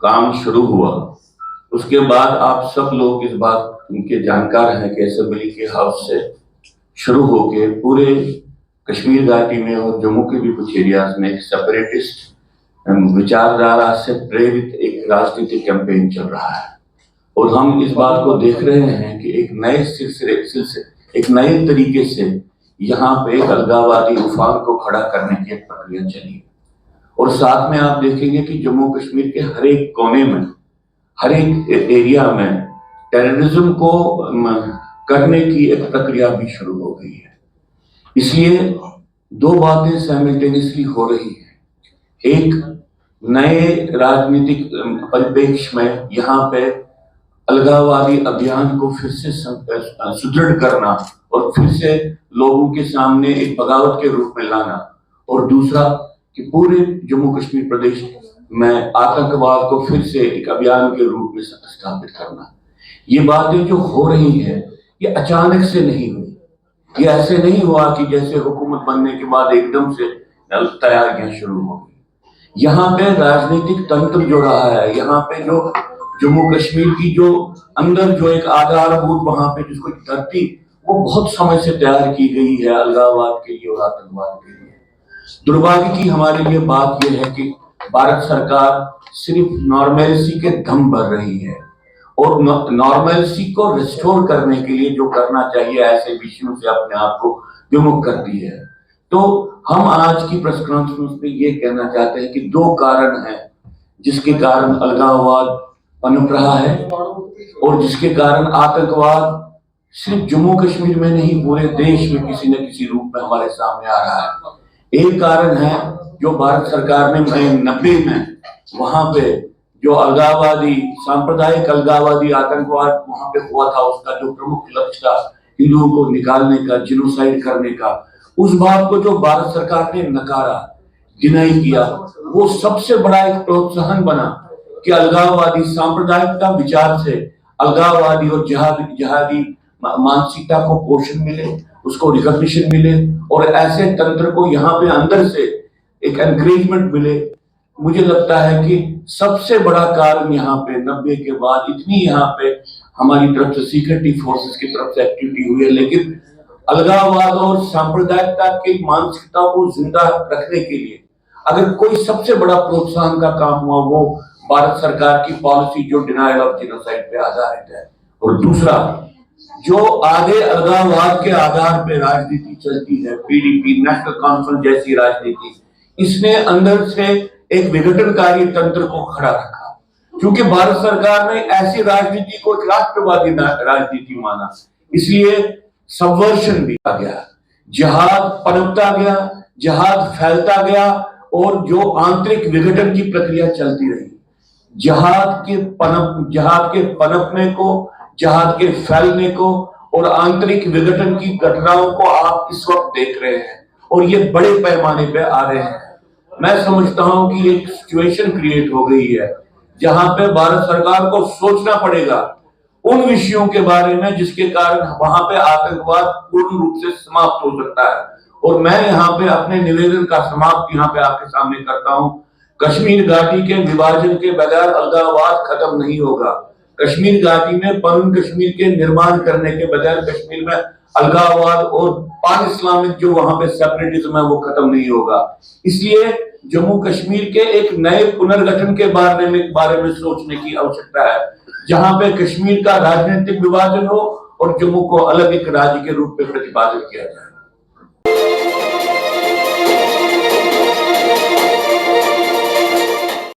काम शुरू हुआ, उसके बाद आप सब लोग इस बात के जानकार हैं कि असेंबली के हाउस से शुरू होके पूरे कश्मीर घाटी में और जम्मू के भी कुछ एरियाज में सेपरेटिस्ट विचारधारा से प्रेरित एक राजनीतिक कैंपेन चल रहा है। और हम इस बात को देख रहे हैं कि एक नए तरीके से यहाँ पे एक अलगाववादी उफान को खड़ा करने की एक प्रक्रिया चली। और साथ में आप देखेंगे कि जम्मू कश्मीर के हर एक कोने में, हर एक एरिया में टेररिज्म को करने की एक प्रक्रिया भी शुरू हो गई है। इसलिए दो बातें साइमल्टेनियसली हो रही हैं। एक, नए राजनीतिक परिप्रेक्ष्य में यहाँ पे अलगाववादी अभियान को फिर से सुदृढ़ करना और फिर से लोगों के सामने एक बगावत के रूप में लाना, और दूसरा कि पूरे जम्मू कश्मीर प्रदेश में आतंकवाद को फिर से एक अभियान के रूप में स्थापित करना। ये बातें जो हो रही है ये अचानक से नहीं हुई। ये ऐसे नहीं हुआ कि जैसे हुकूमत बनने के बाद एकदम से तैयारियां शुरू हो गई। यहाँ पे राजनीतिक तंत्र जो रहा है, यहाँ पे जो जम्मू कश्मीर की जो अंदर जो एक आधारभूत वहां पे जिसको धरती, वो बहुत समय से तैयार की गई है अलगाववाद के लिए और आतंकवाद के लिए। दुर्भाग्य की हमारे लिए बात यह है कि भारत सरकार सिर्फ नॉर्मेलिसी के दम भर रही है, और नॉर्मेलिसी को रिस्टोर करने के लिए जो करना चाहिए ऐसे विषयों से अपने आप को विमुख करती है। तो हम आज की प्रेस कॉन्फ्रेंस में ये कहना चाहते हैं कि दो कारण हैं जिसके कारण अलगाववाद पनप रहा है और जिसके कारण आतंकवाद सिर्फ जम्मू कश्मीर में नहीं पूरे देश में किसी न किसी रूप में हमारे सामने आ रहा है। एक कारण है जो भारत सरकार ने 90 में वहां पे जो अलगाववादी, सांप्रदायिक अलगाववादी आतंकवाद वहां पे हुआ था, उसका जो प्रमुख लक्ष्य था हिंदुओं को निकालने का, जिनोसाइड करने का, उस बात को जो भारत सरकार ने नकारा, डिनाई किया, वो सबसे बड़ा एक प्रोत्साहन बना कि अलगाववादी सांप्रदायिकता विचार से अलगाववादी और जिहादी मानसिकता को पोषण मिले, उसको रिकॉग्निशन मिले, और ऐसे तंत्र को यहाँ पे अंदर से एक एनकरेजमेंट मिले। मुझे लगता है कि सबसे बड़ा कारण यहाँ पे 90 के बाद इतनी यहाँ पे हमारी तरफ से सिक्योरिटी फोर्सेस की तरफ से एक्टिविटी हुई है, लेकिन अलगाववाद और सांप्रदायिकता की मानसिकता को जिंदा रखने के लिए अगर कोई सबसे बड़ा प्रोत्साहन का काम हुआ वो भारत सरकार की पॉलिसी जो डिनायल ऑफ जिनोसाइड पे आधारित है। और दूसरा, जो आगे अलगाववाद के आधार पे राजनीति चलती है, पीडीपी, नेशनल कॉन्फ्रेंस जैसी राजनीति, इसने अंदर से एक विघटनकारी तंत्र को खड़ा रखा, क्योंकि भारत सरकार ने ऐसी राजनीति को एक राष्ट्रवादी राजनीति माना, इसलिए सबवर्शन भी आ गया, जिहाद पनपता गया, जिहाद फैलता गया, और जो आंतरिक विघटन की प्रक्रिया चलती रही, जिहाद के पनपने को, जिहाद के फैलने को और आंतरिक विघटन की घटनाओं को आप इस वक्त देख रहे हैं, और ये बड़े पैमाने पे आ रहे हैं। मैं समझता हूं कि एक सिचुएशन क्रिएट हो गई है जहां पे भारत सरकार को सोचना पड़ेगा उन विषयों के बारे में जिसके कारण वहां पे आतंकवाद पूर्ण रूप से समाप्त हो सकता है। और मैं यहाँ पे अपने निवेदन का समाप्त यहाँ पे आपके सामने करता हूँ। कश्मीर घाटी के विभाजन के बगैर अलगाववाद खत्म नहीं होगा। कश्मीर घाटी में परम कश्मीर के निर्माण करने के बगैर कश्मीर में अलगाववाद और पान इस्लामिक जो वहां पे सेपरेटिज्म है वो खत्म नहीं होगा। इसलिए जम्मू कश्मीर के एक नए पुनर्गठन के बारे में सोचने की आवश्यकता है, जहां पे कश्मीर का राजनीतिक विभाजन हो और जम्मू को अलग एक राज्य के रूप में प्रतिपादित किया जाए।